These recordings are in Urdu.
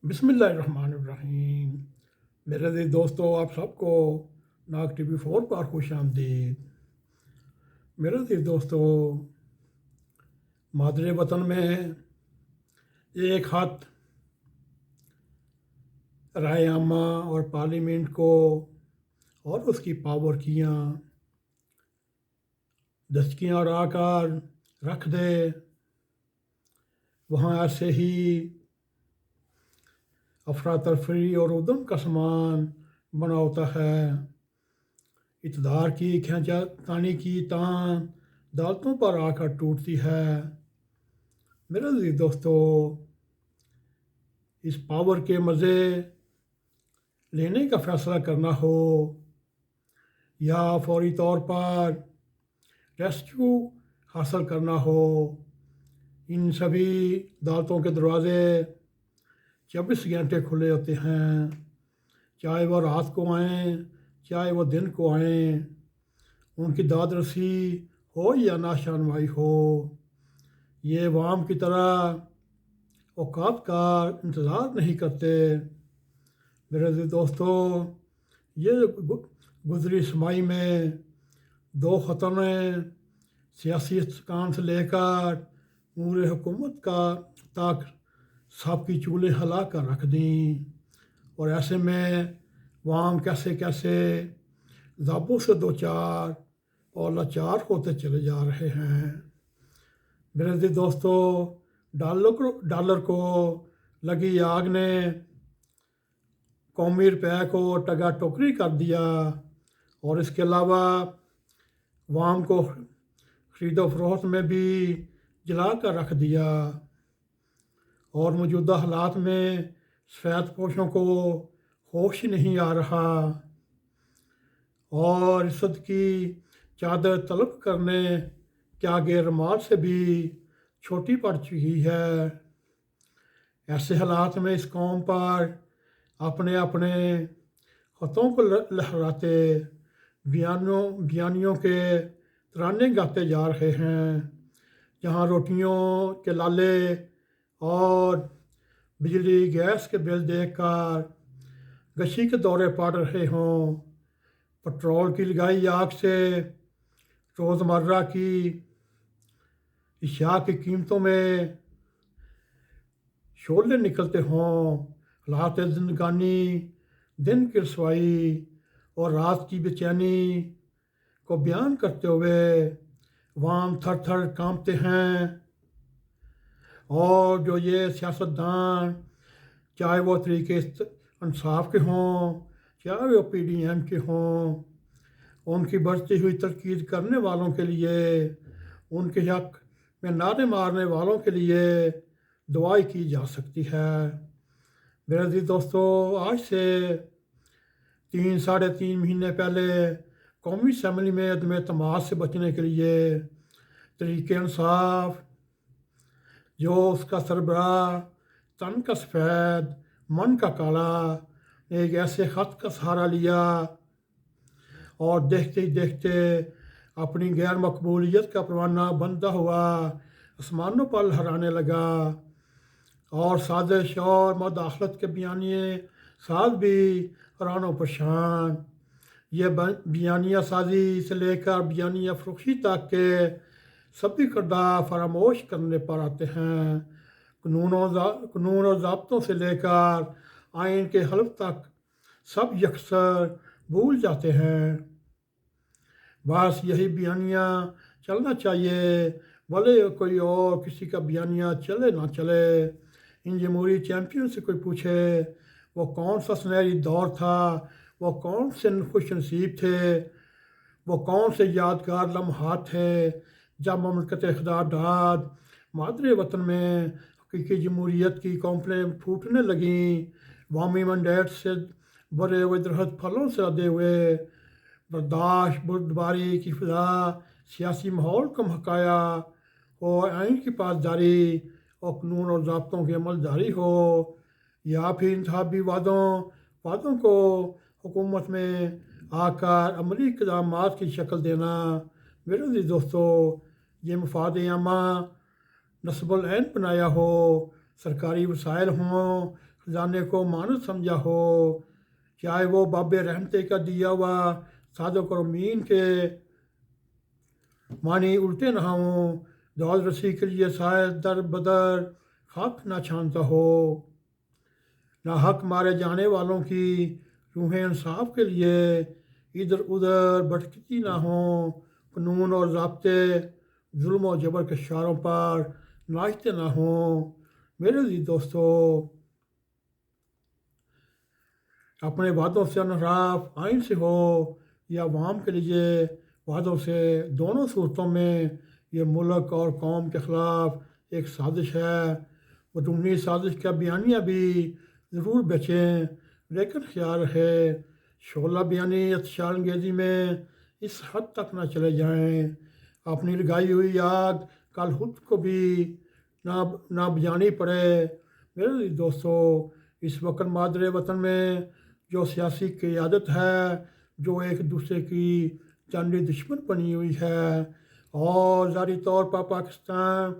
بسم اللہ الرحمن الرحیم۔ میرے عزیز دوستو، آپ سب کو ناگ ٹی وی 4 پر خوش آمدید۔ میرے عزیز دوستو، مادر وطن میں ایک خط رائے عامہ اور پارلیمنٹ کو اور اس کی پاور کیاں دستکیاں اڑا کر رکھ دے، وہاں ایسے ہی افراتفری اور ادھم کا سامان بنا ہوتا ہے۔ اقتدار کی کھینچا تانی کی تان عدالتوں پر آ کر ٹوٹتی ہے۔ میرے عزیز دوستو، اس پاور کے مزے لینے کا فیصلہ کرنا ہو یا فوری طور پر ریسکیو حاصل کرنا ہو، ان سبھی عدالتوں کے دروازے 24 گھنٹے کھلے ہوتے ہیں، چاہے وہ رات کو آئیں چاہے وہ دن کو آئیں، ان کی داد رسی ہو یا ناشانوائی ہو، یہ عوام کی طرح اوقات کا انتظار نہیں کرتے۔ میرے عزیز دوستو، یہ گزری سمائی میں 2 خطوں نے سیاسی استحکام سے لے کر امور حکومت کا تک سب کی چولیں ہلا کر رکھ دیں، اور ایسے میں عوام کیسے کیسے ضابطوں سے دوچار اور لاچار ہوتے چلے جا رہے ہیں۔ میرے عزیز دوستو، ڈالر کو لگی آگ نے قومی روپے کو ٹگا ٹوکری کر دیا، اور اس کے علاوہ عوام کو خرید و فروخت میں بھی جلا کر رکھ دیا، اور موجودہ حالات میں سفید پوشوں کو ہوش نہیں آ رہا، اور عزت کی چادر طلب کرنے کے آگے رمال سے بھی چھوٹی پڑ چکی ہے۔ ایسے حالات میں اس قوم پر اپنے اپنے خطوں کو لہراتے بیانیوں کے ترانے گاتے جا رہے ہیں، جہاں روٹیوں کے لالے اور بجلی گیس کے بل دیکھ کر غشی کے دورے پڑ رہے ہوں، پٹرول کی لگائی آگ سے روزمرہ کی اشیاء کی قیمتوں میں شعلے نکلتے ہوں، حالات زندگانی دن کی رسوائی اور رات کی بے چینی کو بیان کرتے ہوئے عوام تھر تھر کانپتے ہیں، اور جو یہ سیاستدان، چاہے وہ طریقے انصاف کے ہوں چاہے وہ PDM کے ہوں، ان کی بڑھتی ہوئی تنقید کرنے والوں کے لیے، ان کے حق میں نعرے مارنے والوں کے لیے دعائی کی جا سکتی ہے۔ میرے عزیز دوستو، آج سے 3-3.5 مہینے پہلے قومی اسمبلی میں عدم اعتماد سے بچنے کے لیے طریقے انصاف، جو اس کا سربراہ تن کا سفید من کا کالا، نے ایک ایسے خط کا سہارا لیا اور دیکھتے ہی دیکھتے اپنی غیر مقبولیت کا پروانہ بنتا ہوا آسمانوں پر لہرانے لگا، اور سازش اور مداخلت کے بیانیے ساز بھی حیران و پریشان۔ یہ بیانیہ سازی سے لے کر بیانیہ فروخی تک کے سبھی کردار فراموش کرنے پر آتے ہیں، قانون اور ضابطوں سے لے کر آئین کے حلف تک سب یکسر بھول جاتے ہیں۔ بس یہی بیانیہ چلنا چاہیے، بھلے کوئی اور کسی کا بیانیہ چلے نہ چلے۔ ان جمہوری چیمپئن سے کوئی پوچھے وہ کون سا سنہری دور تھا، وہ کون سے خوش نصیب تھے، وہ کون سے یادگار لمحات تھے جب مملکت خداداد مادر وطن میں حقیقی جمہوریت کی کونپلیں پھوٹنے لگیں، عوامی مینڈیٹ سے بھرے ہوئے درخت پھلوں سے لدے ہوئے، برداشت بردباری کی فضا سیاسی ماحول کو مہکایا ہو، آئین کی پاسداری اور قانون اور ضابطوں کی عمل جاری ہو، یا پھر انتخابی وعدوں کو حکومت میں آ کر عملی اقدامات کی شکل دینا۔ میرے عزیز دوستو، یہ مفاد عامہ نصب العین بنایا ہو، سرکاری وسائل ہوں، خزانے کو مانت سمجھا ہو، چاہے وہ باب رحمتے کا دیا ہوا صادق اور امین کے معنی الٹے نہ ہوں، دولت رسی کے لیے شاید در بدر خاک نہ چھانتا ہو، نہ حق مارے جانے والوں کی روحیں انصاف کے لیے ادھر ادھر بھٹکتی نہ ہوں، قانون اور ضابطے ظلم و جبر کے شعاروں پر ناچتے نہ ہوں۔ میرے عزیز دوستو، اپنے وعدوں سے انحراف آئین سے ہو یا عوام کے لیے وعدوں سے، دونوں صورتوں میں یہ ملک اور قوم کے خلاف ایک سازش ہے۔ بیرونی سازش کا بیانیہ بھی ضرور بیچیں، لیکن خیال رہے شعلہ بیانی اتشال انگیزی میں اس حد تک نہ چلے جائیں، اپنی لگائی ہوئی آگ کل خود کو بھی نہ بجھانی پڑے۔ میرے دوستو، اس وقت مادر وطن میں جو سیاسی قیادت ہے جو ایک دوسرے کی جانبی دشمن بنی ہوئی ہے اور ظاہری طور پر پاکستان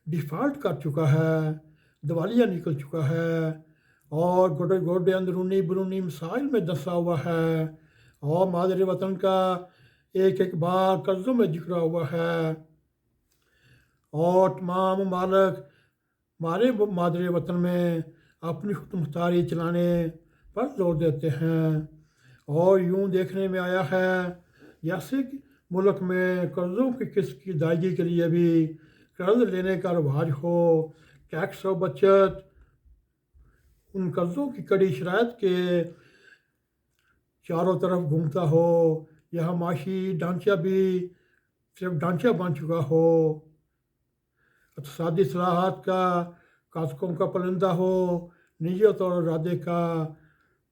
ڈیفالٹ کر چکا ہے، دیوالیہ نکل چکا ہے اور گوڑے گوڑے اندرونی بیرونی مسائل میں دسا ہوا ہے اور مادر وطن کا ایک ایک بار قرضوں میں جکڑا ہوا ہے، اور تمام ممالک ہمارے مادر وطن میں اپنی خود مختاری چلانے پر زور دیتے ہیں، اور یوں دیکھنے میں آیا ہے جیسے کہ ملک میں قرضوں کی قسط کی ادائیگی کے لیے بھی قرض لینے کا رواج ہو، ٹیکس و بچت ان قرضوں کی کڑی شرائط کے چاروں طرف گھومتا ہو، یہاں معاشی ڈھانچہ بھی صرف ڈھانچہ بن چکا ہو، اقتصادی اصلاحات کا کاتکوں کا پرندہ ہو، نیت اور ارادے کا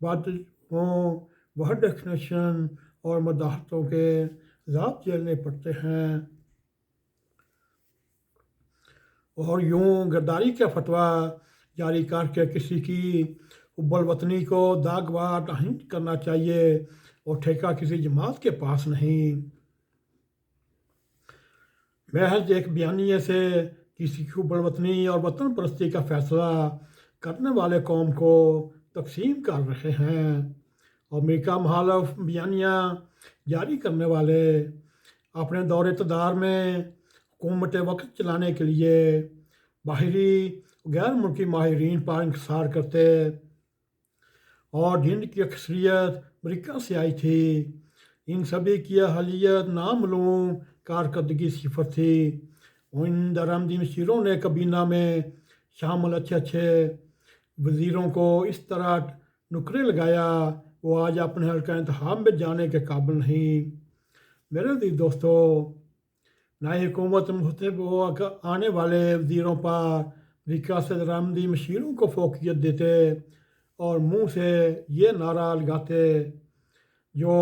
بادل ہوں، وہ ڈیفینیشن اور مداحتوں کے ضابط جھیلنے پڑتے ہیں، اور یوں غداری کا فتویٰ جاری کر کے کسی کی حب الوطنی کو داغدار نہیں کرنا چاہیے، اور ٹھیکہ کسی جماعت کے پاس نہیں۔ محض ایک بیانیے سے کسی کی حب الوطنی اور وطن پرستی کا فیصلہ کرنے والے قوم کو تقسیم کر رہے ہیں، اور امریکہ مخالف بیانیہ جاری کرنے والے اپنے دور اقتدار میں حکومت وقت چلانے کے لیے باہری غیر ملکی ماہرین پر انحصار کرتے، اور جن کی اکثریت امریکہ سے آئی تھی، ان سبھی کی اہلیت نامعلوم کارکردگی صفر تھی، ان درآمدی مشیروں نے کابینہ میں شامل اچھے اچھے وزیروں کو اس طرح نکرے لگایا وہ آج اپنے حلقہ انتخاب میں جانے کے قابل نہیں۔ میرے عزیز دوستو، نئی حکومت مختلف آنے والے وزیروں پر امریکہ سے درآمدی مشیروں کو فوقیت دیتے اور منہ سے یہ نعرہ لگاتے جو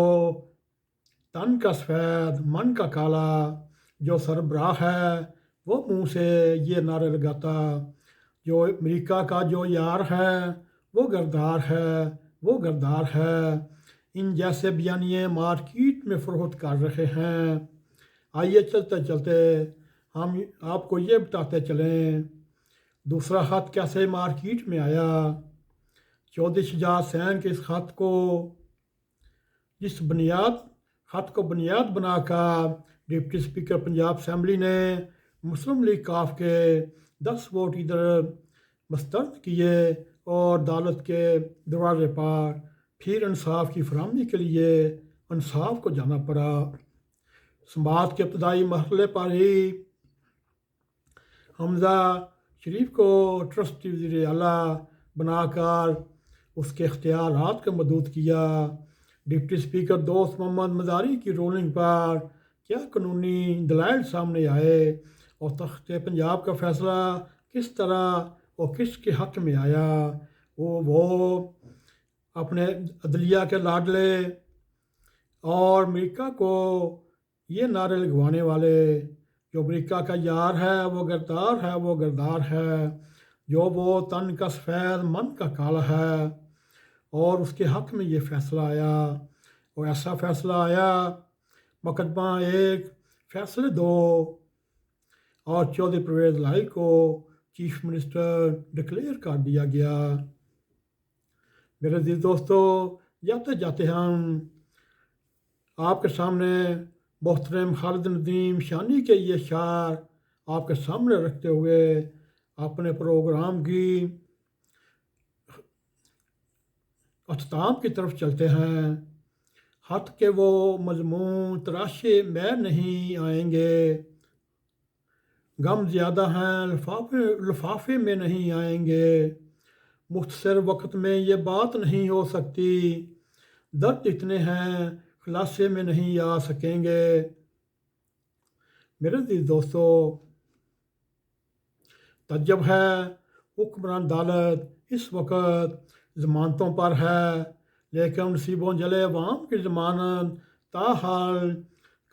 تن کا سفید من کا کالا، جو سربراہ ہے وہ منہ سے یہ نعرے لگاتا، جو امریکہ کا جو یار ہے وہ غدار ہے، وہ غدار ہے۔ ان جیسے بیانیے مارکیٹ میں فروخت کر رہے ہیں۔ آئیے چلتے چلتے ہم آپ کو یہ بتاتے چلیں دوسرا خط کیسے مارکیٹ میں آیا۔ چودھری شجاعت حسین کے اس خط کو خط کو بنیاد بنا کر ڈپٹی اسپیکر پنجاب اسمبلی نے مسلم لیگ کاف کے 10 ووٹ ادھر مسترد کیے اور عدالت کے دروازے پر پھر انصاف کی فراہمی کے لیے انصاف کو جانا پڑا۔ سماعت کے ابتدائی مرحلے پر ہی حمزہ شریف کو ٹرسٹی وزیر اعلیٰ بنا کر اس کے اختیارات کو محدود کیا۔ ڈپٹی اسپیکر دوست محمد مزاری کی رولنگ پر کیا قانونی دلائل سامنے آئے اور تخت پنجاب کا فیصلہ کس طرح اور کس کے حق میں آیا، وہ اپنے عدلیہ کے لاڈلے اور امریکہ کو یہ نعرے لگوانے والے جو امریکہ کا یار ہے وہ غدار ہے، وہ غدار ہے، جو وہ تن کا سفید من کا کالا ہے، اور اس کے حق میں یہ فیصلہ آیا، اور ایسا فیصلہ آیا مقدمہ 1 فیصلے 2، اور چودھری پرویز لائی کو چیف منسٹر ڈکلیئر کر دیا گیا۔ میرے عزیز دوستو، جاتے جاتے ہم آپ کے سامنے محترم خالد ندیم شانی کے یہ اشعار آپ کے سامنے رکھتے ہوئے اپنے پروگرام کی اختتام کی طرف چلتے ہیں۔ خط کے وہ مضمون تراشے میں نہیں آئیں گے، غم زیادہ ہیں لفافے میں نہیں آئیں گے، مختصر وقت میں یہ بات نہیں ہو سکتی، درد اتنے ہیں خلاصے میں نہیں آ سکیں گے۔ میرے عزیز دوستو، تعجب ہے حکمران دولت اس وقت ضمانتوں پر ہے، لیکن نصیبوں جلے عوام کی ضمانت تاحال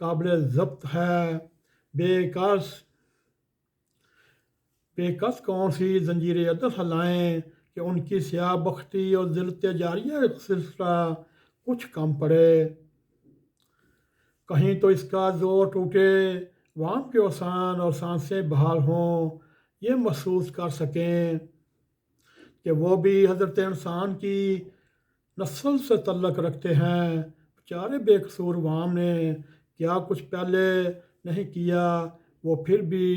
قابل ضبط ہے۔ بے کس کون سی زنجیر عدل ہلائیں کہ ان کی سیاہ بختی اور ذلت جاریہ سلسلہ کچھ کم پڑے، کہیں تو اس کا زور ٹوٹے، عوام کے اوسان اور سانسیں بحال ہوں، یہ محسوس کر سکیں کہ وہ بھی حضرت انسان کی نسل سے تعلق رکھتے ہیں۔ بیچارے بے قصور عوام نے کیا کچھ پہلے نہیں کیا، وہ پھر بھی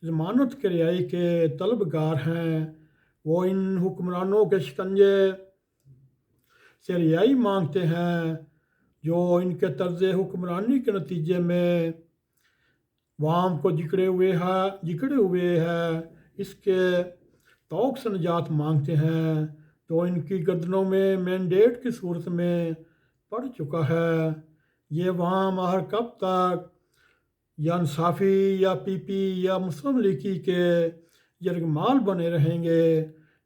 ضمانت کے رہائی کے طلبگار ہیں۔ وہ ان حکمرانوں کے شکنجے سے رہائی مانگتے ہیں جو ان کے طرز حکمرانی کے نتیجے میں عوام کو جکڑے ہوئے ہے، اس کے طوق سے نجات مانگتے ہیں تو ان کی گردنوں میں مینڈیٹ کی صورت میں پڑ چکا ہے۔ یہ عوام آخر کب تک یا انصافی یا پی پی یا مسلم لیگی کے یرغمال بنے رہیں گے؟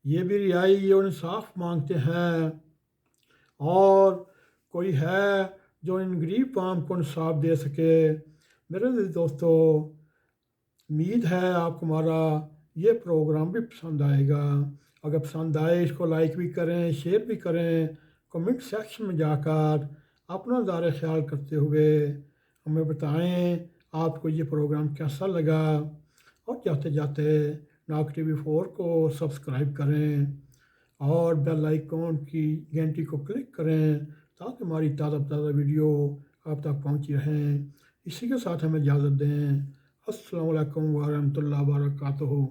یہ بھی رہائی اور انصاف مانگتے ہیں، اور کوئی ہے جو ان غریب عوام کو انصاف دے سکے؟ میرے عزیز دوستو، امید ہے آپ کو ہمارا یہ پروگرام بھی پسند آئے گا۔ اگر پسند آئے اس کو لائک بھی کریں، شیئر بھی کریں، کمنٹ سیکشن میں جا کر اپنا اظہار خیال کرتے ہوئے ہمیں بتائیں آپ کو یہ پروگرام کیسا لگا، اور جاتے جاتے N.a.q TV 4 کو سبسکرائب کریں اور بیل آئیکن کی گھنٹی کو کلک کریں تاکہ ہماری تازہ ویڈیو آپ تک پہنچی رہیں۔ اسی کے ساتھ ہمیں اجازت دیں۔ السلام علیکم ورحمۃ اللہ وبرکاتہ۔